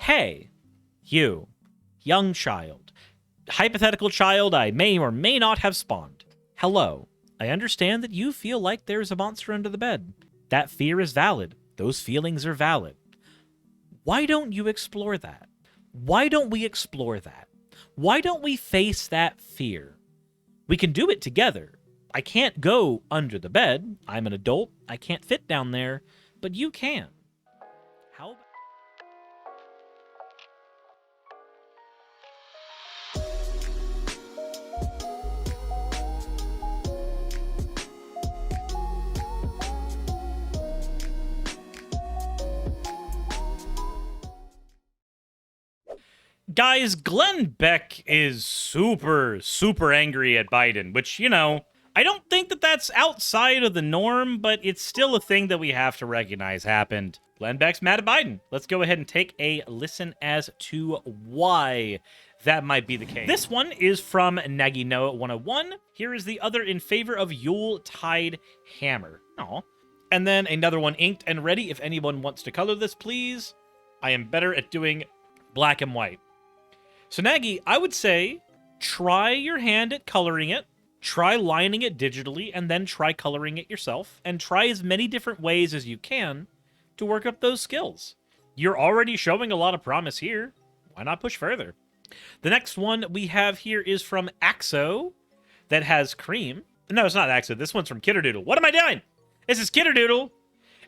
Hey, you, young child, hypothetical child I may or may not have spawned. Hello. I understand that you feel like there's a monster under the bed. That fear is valid. Those feelings are valid. Why don't you explore that? Why don't we explore that? Why don't we face that fear? We can do it together. I can't go under the bed. I'm an adult. I can't fit down there, but you can. How about... Guys, Glenn Beck is super angry at Biden, which, you know, I don't think that that's outside of the norm, but it's still a thing that we have to recognize happened. Glenn Beck's mad at Biden. Let's go ahead and take a listen as to why that might be the case. This one is from Nagi Noah 101. Here is the other in favor of Yuletide Hammer. Aw. And then another one inked and ready. If anyone wants to color this, please. I am better at doing black and white. So Nagi, I would say try your hand at coloring it, try lining it digitally, and then try coloring it yourself, and try as many different ways as you can to work up those skills. You're already showing a lot of promise here. Why not push further? The next one we have here is from Axo that has cream. No, it's not Axo. This one's from Kitterdoodle. What am I doing? This is Kitterdoodle.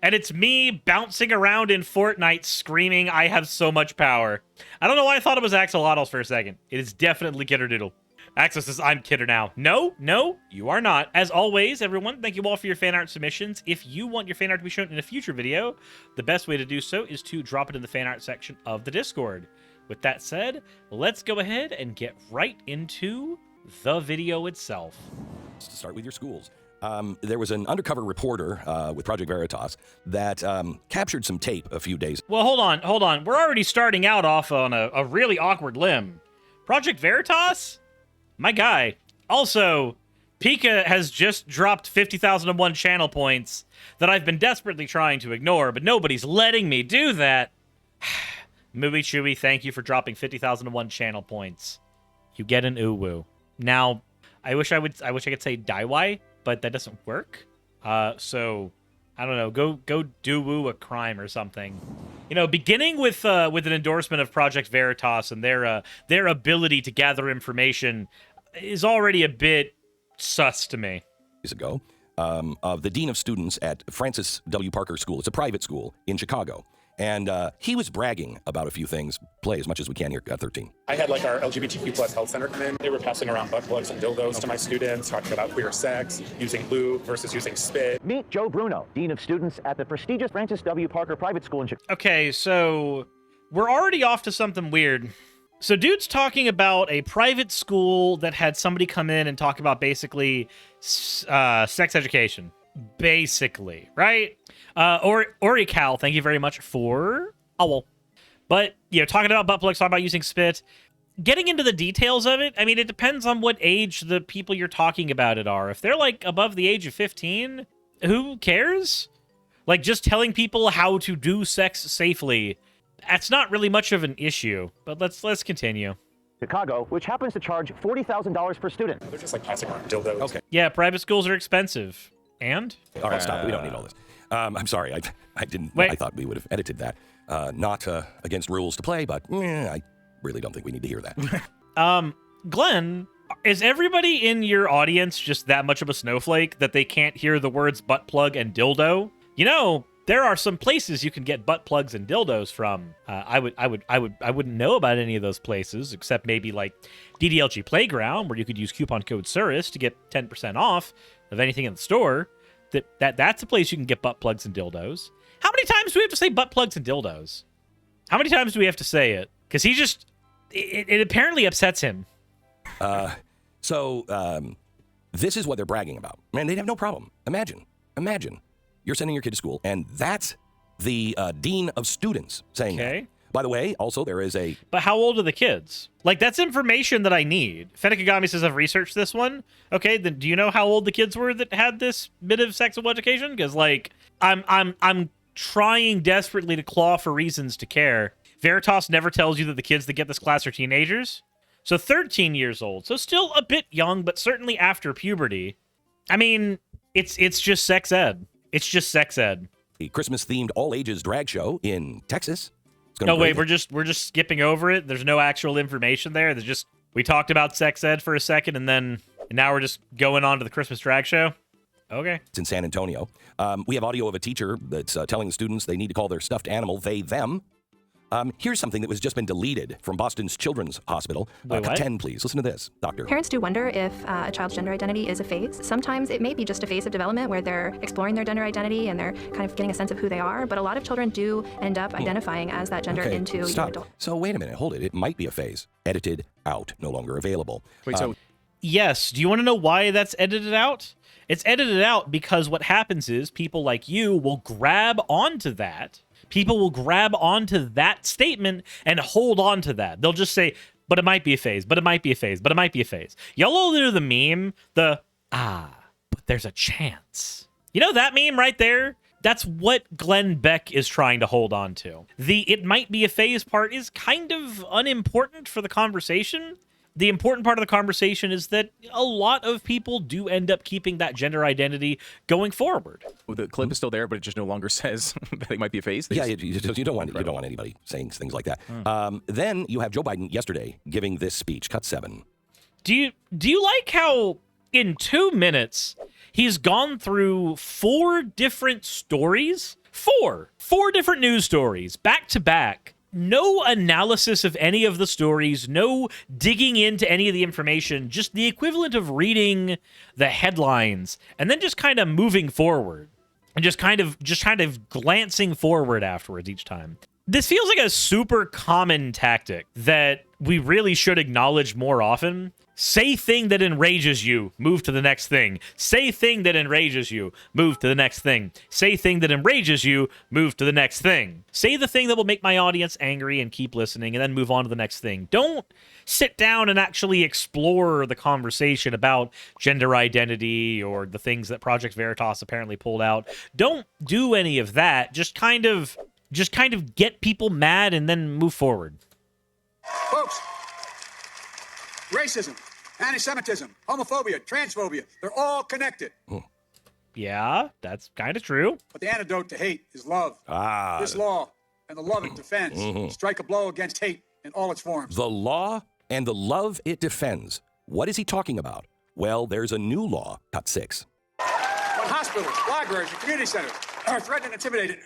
And it's me bouncing around in Fortnite screaming, I have so much power. I don't know why I thought it was Axolotls for a second. It is definitely Kitterdoodle. Axo says, I'm Kidder now. No, you are not. As always, everyone, thank you all for your fan art submissions. If you want your fan art to be shown in a future video, the best way to do so is to drop it in the fan art section of the Discord. With that said, let's go ahead and get right into the video itself. To start with your schools. There was an undercover reporter with Project Veritas that captured some tape a few days. Well, hold on. We're already starting out off on a really awkward limb. Project Veritas? My guy. Also, Pika has just dropped 50,001 channel points that I've been desperately trying to ignore, but nobody's letting me do that. Mooey Chewy, thank you for dropping 50,001 channel points. You get an uwu. Now, I wish I could say Daiwai, but that doesn't work. So I don't know. Go do a crime or something. You know, beginning with an endorsement of Project Veritas and their ability to gather information is already a bit sus to me. Years ago, of the dean of students at Francis W. Parker School. It's a private school in Chicago. And he was bragging about a few things. Play as much as we can here at 13. I had like our LGBTQ plus health center come in. They were passing around butt plugs and dildos to my students, talking about queer sex, using lube versus using spit. Meet Joe Bruno, Dean of Students at the prestigious Francis W. Parker Private School in Chicago. Okay, so we're already off to something weird. So dude's talking about a private school that had somebody come in and talk about basically sex education. Basically, right? Orical, thank you very much for owl. But, you know, talking about butt plugs, talking about using spit, getting into the details of it, I mean, it depends on what age the people you're talking about it are. If they're, like, above the age of 15, who cares? Like, just telling people how to do sex safely, that's not really much of an issue. But let's continue. Chicago, which happens to charge $40,000 per student. They're just like passing around dildos. Okay. Yeah, private schools are expensive. And? All right, stop. We don't need all this. I'm sorry. I didn't. Wait. I thought we would have edited that. Not against rules to play, but I really don't think we need to hear that. Glenn, is everybody in your audience just that much of a snowflake that they can't hear the words butt plug and dildo? You know, there are some places you can get butt plugs and dildos from. I wouldn't know about any of those places except maybe like DDLG Playground, where you could use coupon code Suris to get 10% off of anything in the store. That's a place you can get butt plugs and dildos. How many times do we have to say butt plugs and dildos? How many times do we have to say it? Because he just it apparently upsets him. So this is what they're bragging about. Man, they'd have no problem. Imagine you're sending your kid to school, and that's the dean of students saying that. By the way, also there is a... But how old are the kids? Like, that's information that I need. Fenekagami says I've researched this one. Okay, then do you know how old the kids were that had this bit of sexual education? Because, like, I'm trying desperately to claw for reasons to care. Veritas never tells you that the kids that get this class are teenagers. So 13 years old. So still a bit young, but certainly after puberty. I mean, it's just sex ed. It's just sex ed. A Christmas-themed all-ages drag show in Texas. No, wait, we're just skipping over it. There's no actual information there. There's just, we talked about sex ed for a second, and now we're just going on to the Christmas drag show. Okay. It's in San Antonio. We have audio of a teacher that's telling the students they need to call their stuffed animal they, them. Here's something that was just been deleted from Boston's Children's Hospital. Wait, cut 10, please. Listen to this, doctor. Parents do wonder if a child's gender identity is a phase. Sometimes it may be just a phase of development where they're exploring their gender identity and they're kind of getting a sense of who they are. But a lot of children do end up identifying as that gender into young adult. So wait a minute. Hold it. It might be a phase. Edited out. No longer available. Wait, so... Yes. Do you want to know why that's edited out? It's edited out because what happens is people like you will grab onto that. People will grab onto that statement and hold on to that. They'll just say, but it might be a phase, but it might be a phase, but it might be a phase. Y'all all know the meme, but there's a chance. You know that meme right there? That's what Glenn Beck is trying to hold on to. The it might be a phase part is kind of unimportant for the conversation. The important part of the conversation is that a lot of people do end up keeping that gender identity going forward. Well, the clip is still there, but it just no longer says that it might be a phase. Yeah, you don't want anybody saying things like that. Then you have Joe Biden yesterday giving this speech, cut 7. Do you like how in 2 minutes he's gone through 4 different stories? Four different news stories back to back. No analysis of any of the stories, no digging into any of the information, just the equivalent of reading the headlines and then just kind of moving forward and just kind of glancing forward afterwards each time. This feels like a super common tactic that we really should acknowledge more often. Say thing that enrages you, move to the next thing. Say thing that enrages you, move to the next thing. Say thing that enrages you, move to the next thing. Say the thing that will make my audience angry and keep listening and then move on to the next thing. Don't sit down and actually explore the conversation about gender identity or the things that Project Veritas apparently pulled out. Don't do any of that. Just kind of get people mad and then move forward. Folks, racism, anti-Semitism, homophobia, transphobia, they're all connected. Yeah, that's kind of true. But the antidote to hate is love. This law and the love it defends strike a blow against hate in all its forms. The law and the love it defends. What is he talking about? Well, there's a new law, cut 6. When hospitals, libraries, and community centers are threatened and intimidated,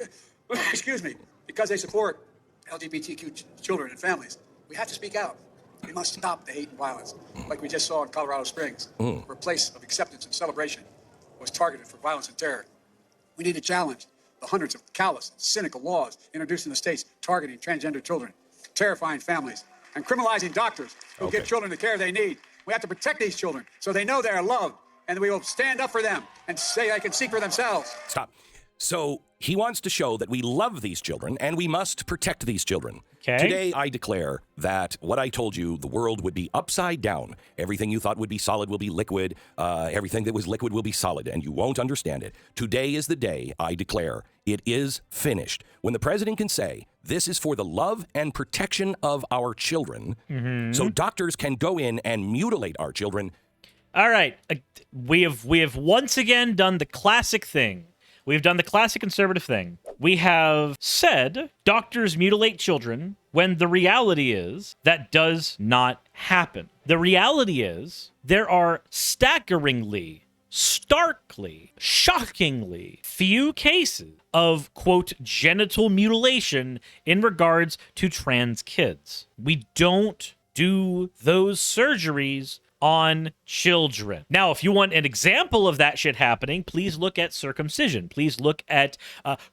excuse me, because they support LGBTQ children and families, we have to speak out. We must stop the hate and violence, like we just saw in Colorado Springs, where a place of acceptance and celebration was targeted for violence and terror. We need to challenge the hundreds of callous and cynical laws introduced in the states targeting transgender children, terrifying families, and criminalizing doctors who give children the care they need. We have to protect these children so they know they are loved, and we will stand up for them and say they can seek for themselves. Stop. So he wants to show that we love these children and we must protect these children. Okay. Today, I declare that what I told you, the world would be upside down. Everything you thought would be solid will be liquid. Everything that was liquid will be solid, and you won't understand it. Today is the day I declare it is finished. When the president can say, this is for the love and protection of our children, so doctors can go in and mutilate our children. All right. We have once again done the classic thing. We've done the classic conservative thing. We have said doctors mutilate children when the reality is that does not happen. The reality is there are staggeringly, starkly, shockingly few cases of, quote, genital mutilation in regards to trans kids. We don't do those surgeries on children. Now, if you want an example of that shit happening, please look at circumcision. Please look at,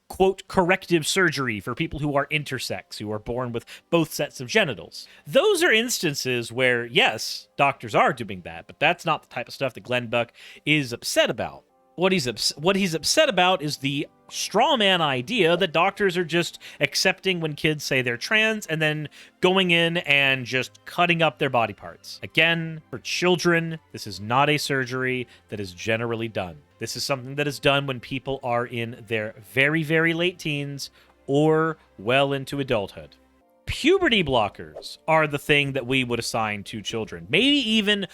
quote, corrective surgery for people who are intersex, who are born with both sets of genitals. Those are instances where, yes, doctors are doing that, but that's not the type of stuff that Glenn Beck is upset about. What he's upset about is the straw man idea that doctors are just accepting when kids say they're trans and then going in and just cutting up their body parts. Again, for children, this is not a surgery that is generally done. This is something that is done when people are in their very, very late teens or well into adulthood. puberty blockers are the thing that we would assign to children. Maybe even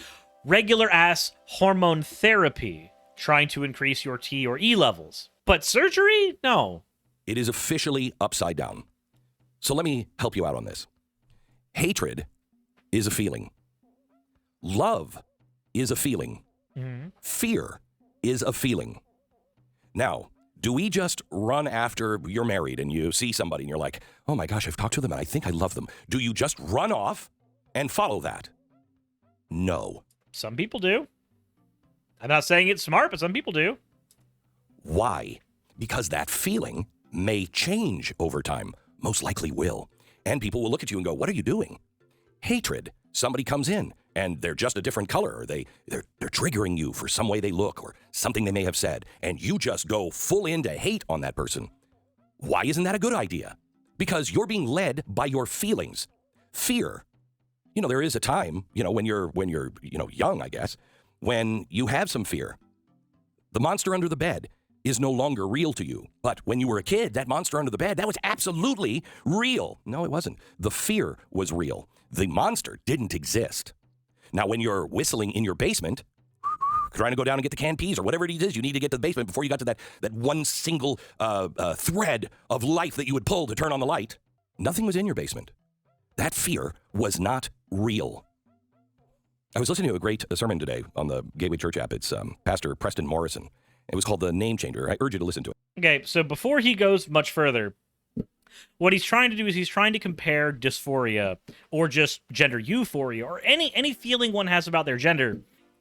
regular ass hormone therapy trying to increase your T or E levels. But surgery? No. It is officially upside down. So let me help you out on this. Hatred is a feeling. Love is a feeling. Fear is a feeling. Now, do we just run after you're married and you see somebody and you're like, oh my gosh, I've talked to them and I think I love them. Do you just run off and follow that? No. Some people do. I'm not saying it's smart, but some people do. Why? Because that feeling may change over time, most likely will. And people will look at you and go, what are you doing? Hatred. Somebody comes in and they're just a different color, or they're triggering you for some way they look or something they may have said, and you just go full into hate on that person. Why isn't that a good idea? Because you're being led by your feelings. Fear. You know, there is a time, when you're young, I guess, when you have some fear. The monster under the bed is no longer real to you. But when you were a kid, that monster under the bed, that was absolutely real. No, it wasn't. The fear was real. The monster didn't exist. Now, when you're whistling in your basement, trying to go down and get the canned peas or whatever it is you need to get to the basement before you got to that one single thread of life that you would pull to turn on the light, nothing was in your basement. That fear was not real. I was listening to a great sermon today on the Gateway Church app. It's Pastor Preston Morrison. It was called The Name Changer. I urge you to listen to it. Okay, so before he goes much further, what he's trying to do is he's trying to compare dysphoria or just gender euphoria or any feeling one has about their gender,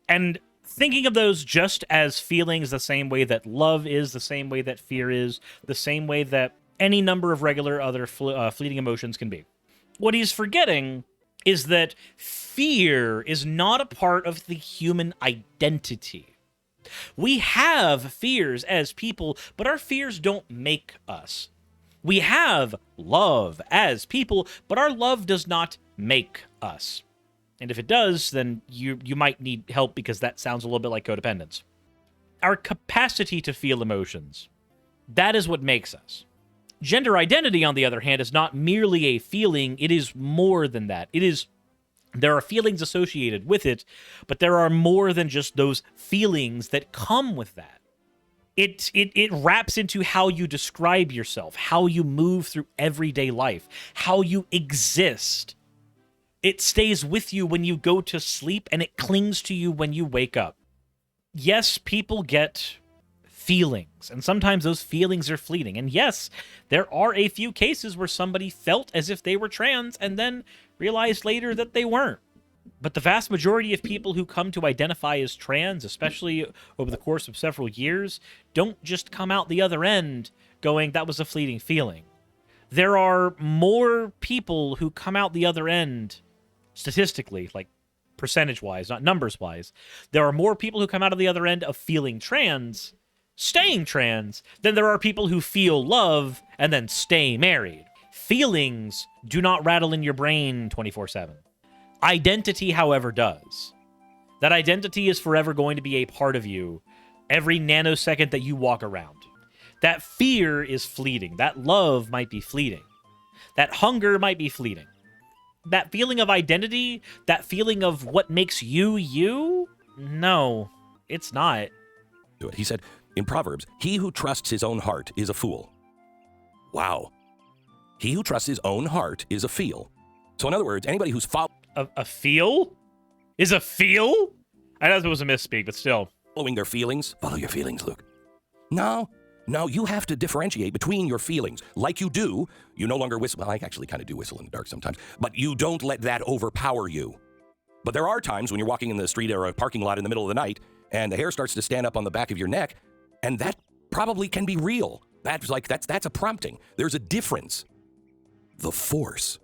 and thinking of those just as feelings the same way that love is, the same way that fear is, the same way that any number of regular other fleeting emotions can be. What he's forgetting is that fear is not a part of the human identity. We have fears as people, but our fears don't make us. We have love as people, but our love does not make us. And if it does, then you might need help, because that sounds a little bit like codependence. Our capacity to feel emotions, that is what makes us. Gender identity, on the other hand, is not merely a feeling. It is more than that. There are feelings associated with it, but there are more than just those feelings that come with that. It wraps into how you describe yourself, how you move through everyday life, how you exist. It stays with you when you go to sleep, and it clings to you when you wake up. Yes, people get feelings, and sometimes those feelings are fleeting. And yes, there are a few cases where somebody felt as if they were trans and then realized later that they weren't. But the vast majority of people who come to identify as trans, especially over the course of several years, don't just come out the other end going, that was a fleeting feeling. There are more people who come out the other end, statistically, like percentage-wise, not numbers-wise. There are more people who come out of the other end of feeling trans, staying trans, than there are people who feel love and then stay married. Feelings do not rattle in your brain 24/7. Identity, however, does. That identity is forever going to be a part of you every nanosecond that you walk around. That fear is fleeting. That love might be fleeting. That hunger might be fleeting. That feeling of identity, that feeling of what makes you, you? No, it's not. He said in Proverbs, he who trusts his own heart is a fool. Wow. He who trusts his own heart is a fool. So in other words, anybody who's A feel? Is a feel? I know it was a misspeak, but still. Following their feelings, follow your feelings, Luke. No, you have to differentiate between your feelings. Like you do, you no longer whistle. Well, I actually kind of do whistle in the dark sometimes, but you don't let that overpower you. But there are times when you're walking in the street or a parking lot in the middle of the night and the hair starts to stand up on the back of your neck, and that probably can be real. That's a prompting. There's a difference. The force.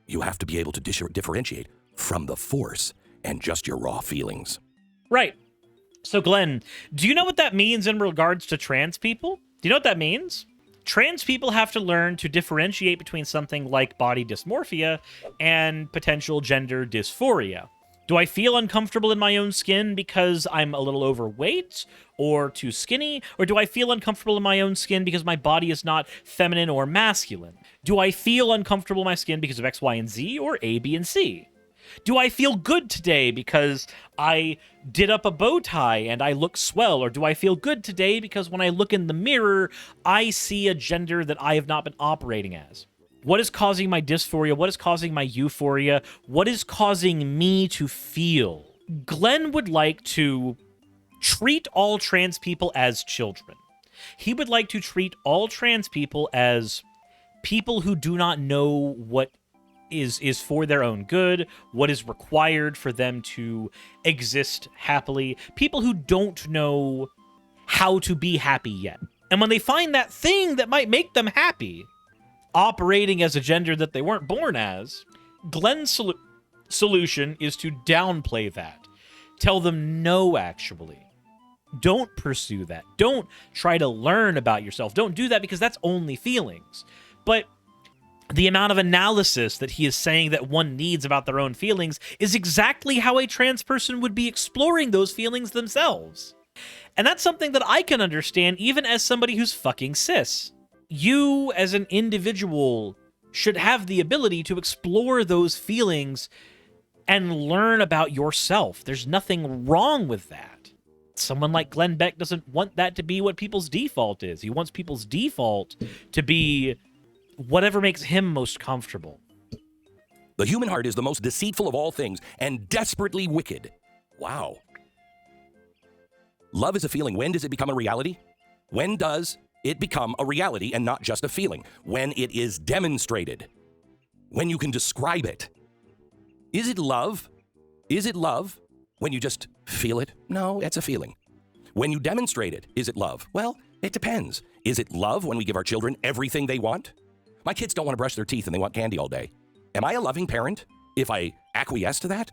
You have to be able to differentiate from the force and just your raw feelings. Right. So, Glenn, do you know what that means in regards to trans people? Do you know what that means? Trans people have to learn to differentiate between something like body dysmorphia and potential gender dysphoria. Do I feel uncomfortable in my own skin because I'm a little overweight or too skinny? Or do I feel uncomfortable in my own skin because my body is not feminine or masculine? Do I feel uncomfortable in my skin because of X, Y, and Z, or A, B, and C? Do I feel good today because I did up a bow tie and I look swell? Or do I feel good today because when I look in the mirror, I see a gender that I have not been operating as? What is causing my dysphoria? What is causing my euphoria? What is causing me to feel? Glenn would like to treat all trans people as children. He would like to treat all trans people as people who do not know what is for their own good, what is required for them to exist happily, people who don't know how to be happy yet. And when they find that thing that might make them happy, operating as a gender that they weren't born as, Glenn's solution is to downplay that. Tell them, no, actually. Don't pursue that. Don't try to learn about yourself. Don't do that because that's only feelings. But the amount of analysis that he is saying that one needs about their own feelings is exactly how a trans person would be exploring those feelings themselves. And that's something that I can understand even as somebody who's fucking cis. You, as an individual, should have the ability to explore those feelings and learn about yourself. There's nothing wrong with that. Someone like Glenn Beck doesn't want that to be what people's default is. He wants people's default to be whatever makes him most comfortable. The human heart is the most deceitful of all things and desperately wicked. Wow. Love is a feeling. When does it become a reality? When does it become a reality and not just a feeling? When it is demonstrated. When you can describe it. Is it love? Is it love when you just feel it? No, it's a feeling. When you demonstrate it, is it love? Well, it depends. Is it love when we give our children everything they want? My kids don't want to brush their teeth and they want candy all day. Am I a loving parent if I acquiesce to that?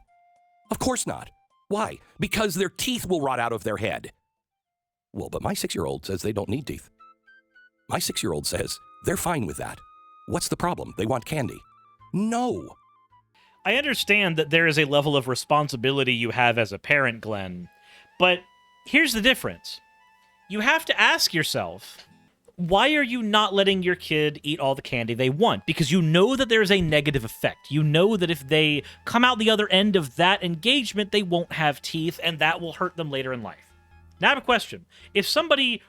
Of course not. Why? Because their teeth will rot out of their head. Well, but my 6-year-old says they don't need teeth. My 6-year-old says they're fine with that. What's the problem? They want candy. No. I understand that there is a level of responsibility you have as a parent, Glenn, but here's the difference. You have to ask yourself, why are you not letting your kid eat all the candy they want? Because you know that there's a negative effect. You know that if they come out the other end of that engagement, they won't have teeth, and that will hurt them later in life. Now I have a question. If somebody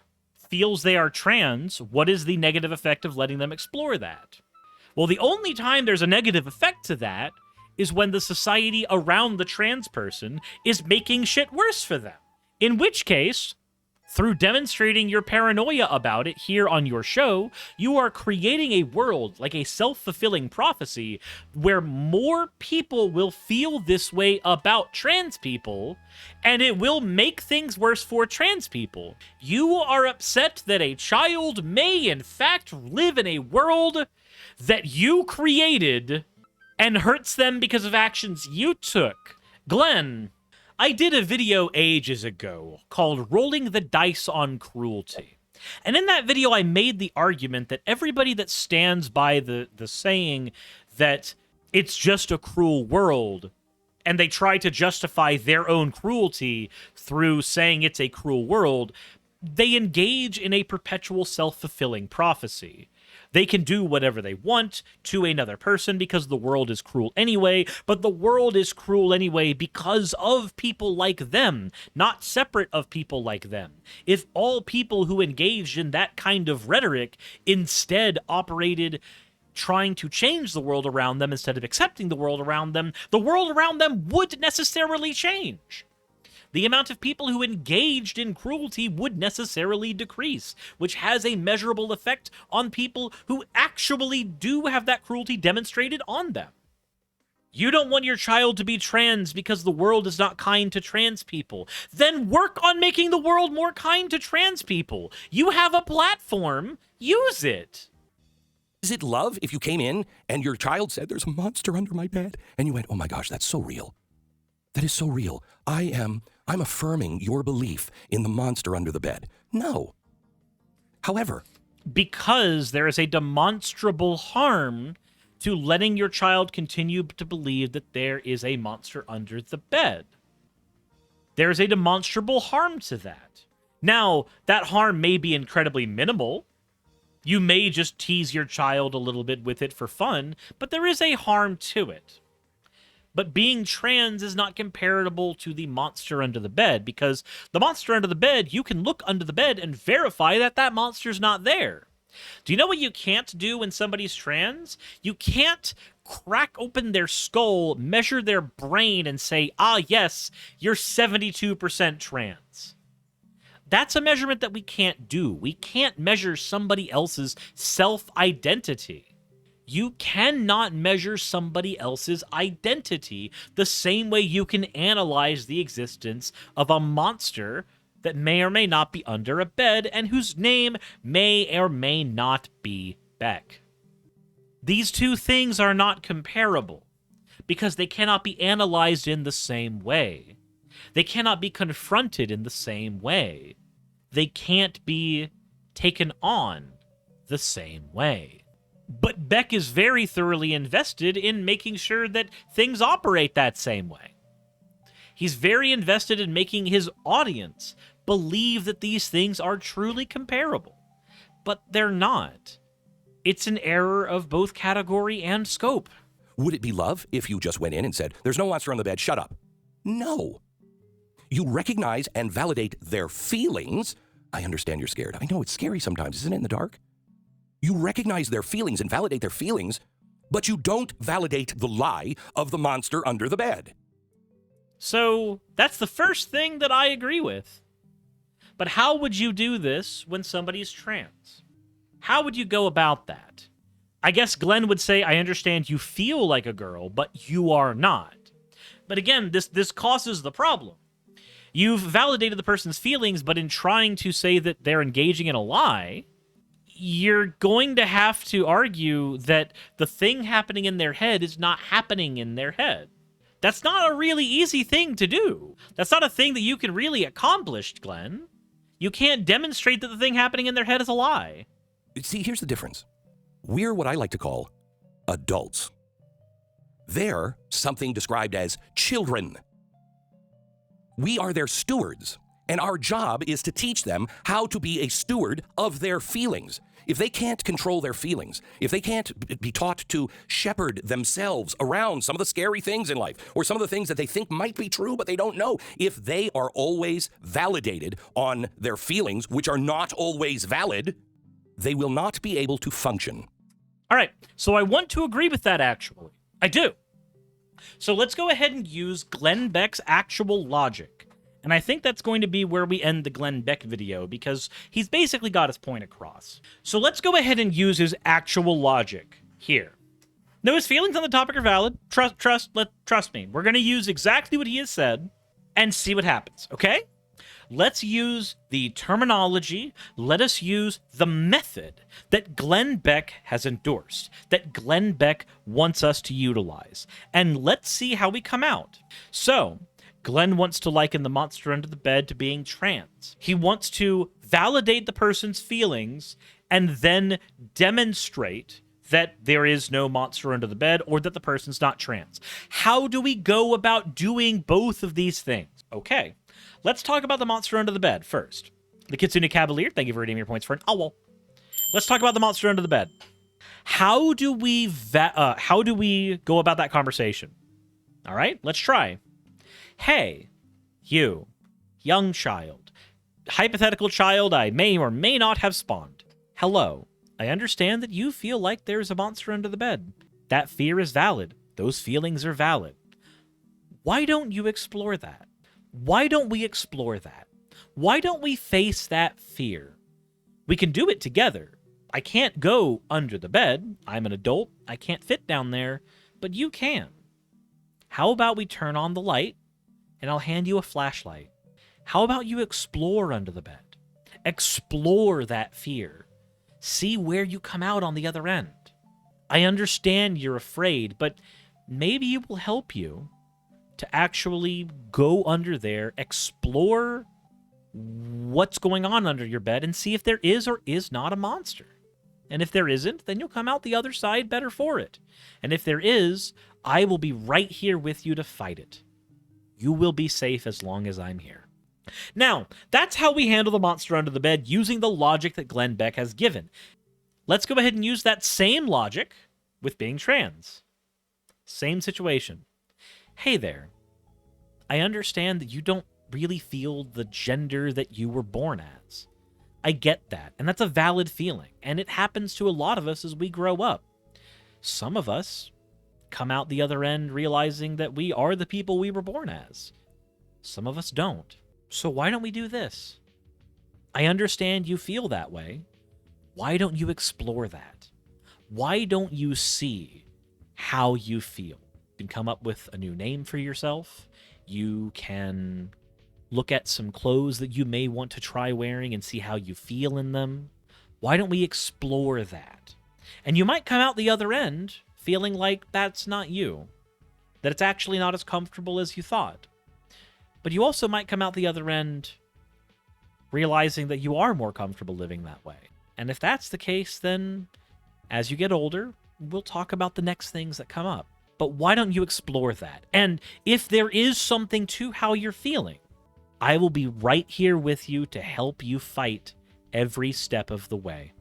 feels they are trans, what is the negative effect of letting them explore that? Well, the only time there's a negative effect to that is when the society around the trans person is making shit worse for them. In which case, through demonstrating your paranoia about it here on your show, you are creating a world, like a self-fulfilling prophecy, where more people will feel this way about trans people, and it will make things worse for trans people. You are upset that a child may, in fact, live in a world that you created and hurts them because of actions you took. Glenn, I did a video ages ago called Rolling the Dice on Cruelty. And in that video, I made the argument that everybody that stands by the saying that it's just a cruel world, and they try to justify their own cruelty through saying it's a cruel world, they engage in a perpetual self-fulfilling prophecy. They can do whatever they want to another person because the world is cruel anyway, but the world is cruel anyway because of people like them, not separate of people like them. If all people who engaged in that kind of rhetoric instead operated trying to change the world around them instead of accepting the world around them would necessarily change. The amount of people who engaged in cruelty would necessarily decrease, which has a measurable effect on people who actually do have that cruelty demonstrated on them. You don't want your child to be trans because the world is not kind to trans people. Then work on making the world more kind to trans people. You have a platform. Use it. Is it love if you came in and your child said, there's a monster under my bed, and you went, oh my gosh, that's so real. That is so real. I'm affirming your belief in the monster under the bed. No. However, because there is a demonstrable harm to letting your child continue to believe that there is a monster under the bed. There's a demonstrable harm to that. Now, that harm may be incredibly minimal. You may just tease your child a little bit with it for fun, but there is a harm to it. But being trans is not comparable to the monster under the bed, because the monster under the bed, you can look under the bed and verify that that monster's not there. Do you know what you can't do when somebody's trans? You can't crack open their skull, measure their brain, and say, ah, yes, you're 72% trans. That's a measurement that we can't do. We can't measure somebody else's self-identity. You cannot measure somebody else's identity the same way you can analyze the existence of a monster that may or may not be under a bed and whose name may or may not be Beck. These two things are not comparable because they cannot be analyzed in the same way. They cannot be confronted in the same way. They can't be taken on the same way. But Beck is very thoroughly invested in making sure that things operate that same way. He's very invested in making his audience believe that these things are truly comparable. But they're not. It's an error of both category and scope. Would it be love if you just went in and said, there's no monster on the bed, shut up? No. You recognize and validate their feelings. I understand you're scared. I know it's scary sometimes, isn't it, in the dark? You recognize their feelings and validate their feelings, but you don't validate the lie of the monster under the bed. So that's the first thing that I agree with. But how would you do this when somebody's trans? How would you go about that? I guess Glenn would say, I understand you feel like a girl, but you are not. But again, this causes the problem. You've validated the person's feelings, but in trying to say that they're engaging in a lie, you're going to have to argue that the thing happening in their head is not happening in their head. That's not a really easy thing to do. That's not a thing that you can really accomplish, Glenn. You can't demonstrate that the thing happening in their head is a lie. See, here's the difference. We're what I like to call adults. They're something described as children. We are their stewards, and our job is to teach them how to be a steward of their feelings. If they can't control their feelings, if they can't be taught to shepherd themselves around some of the scary things in life, or some of the things that they think might be true but they don't know, if they are always validated on their feelings, which are not always valid, they will not be able to function. All right, so I want to agree with that, actually. I do. So let's go ahead and use Glenn Beck's actual logic. And I think that's going to be where we end the Glenn Beck video, because he's basically got his point across. So let's go ahead and use his actual logic here. Now, his feelings on the topic are valid. Trust me. We're going to use exactly what he has said and see what happens, okay? Let's use the terminology, let us use the method that Glenn Beck has endorsed, that Glenn Beck wants us to utilize, and let's see how we come out. So, Glenn wants to liken the monster under the bed to being trans. He wants to validate the person's feelings and then demonstrate that there is no monster under the bed or that the person's not trans. How do we go about doing both of these things? Okay. Let's talk about the monster under the bed first. The Kitsune Cavalier, thank you for redeeming your points for an owl. Let's talk about the monster under the bed. How do we go about that conversation? All right, let's try. Hey, you, young child, hypothetical child I may or may not have spawned. Hello, I understand that you feel like there's a monster under the bed. That fear is valid. Those feelings are valid. Why don't you explore that? Why don't we explore that? Why don't we face that fear? We can do it together. I can't go under the bed. I'm an adult. I can't fit down there, but you can. How about we turn on the light and I'll hand you a flashlight? How about you explore under the bed? Explore that fear. See where you come out on the other end. I understand you're afraid, but maybe it will help you to actually go under there, explore what's going on under your bed, and see if there is or is not a monster. And if there isn't, then you'll come out the other side better for it. And if there is, I will be right here with you to fight it. You will be safe as long as I'm here. Now, that's how we handle the monster under the bed using the logic that Glenn Beck has given. Let's go ahead and use that same logic with being trans. Same situation. Hey there. I understand that you don't really feel the gender that you were born as. I get that, and that's a valid feeling, and it happens to a lot of us as we grow up. Some of us come out the other end realizing that we are the people we were born as. Some of us don't. So why don't we do this? I understand you feel that way. Why don't you explore that? Why don't you see how you feel? You can come up with a new name for yourself. You can look at some clothes that you may want to try wearing and see how you feel in them. Why don't we explore that? And you might come out the other end feeling like that's not you, that it's actually not as comfortable as you thought. But you also might come out the other end realizing that you are more comfortable living that way. And if that's the case, then as you get older, we'll talk about the next things that come up. But why don't you explore that? And if there is something to how you're feeling, I will be right here with you to help you fight every step of the way.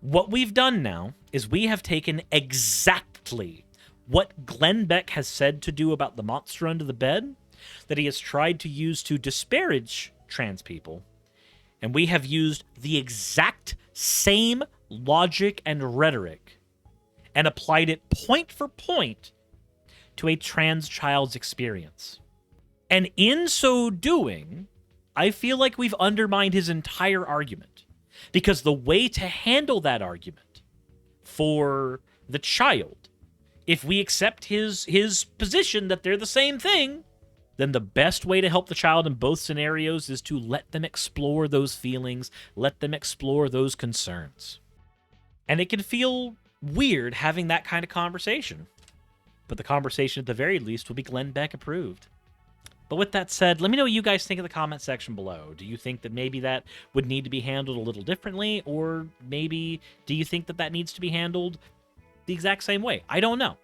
What we've done now is we have taken exactly what Glenn Beck has said to do about the monster under the bed, that he has tried to use to disparage trans people, and we have used the exact same logic and rhetoric and applied it point for point to a trans child's experience. And in so doing, I feel like we've undermined his entire argument. Because the way to handle that argument for the child, if we accept his position that they're the same thing, then the best way to help the child in both scenarios is to let them explore those feelings, let them explore those concerns. And it can feel weird having that kind of conversation. But the conversation, at the very least, will be Glenn Beck approved. But with that said, let me know what you guys think in the comment section below. Do you think that maybe that would need to be handled a little differently? Or maybe do you think that that needs to be handled the exact same way? I don't know.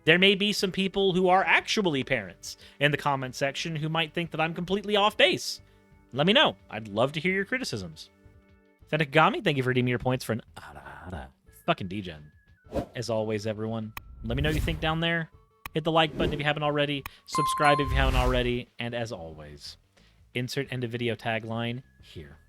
There may be some people who are actually parents in the comment section who might think that I'm completely off base. Let me know. I'd love to hear your criticisms. Senekagami, thank you for redeeming your points for an fucking degen. As always, everyone, let me know what you think down there. Hit the like button if you haven't already. Subscribe if you haven't already. And as always, insert end of video tagline here.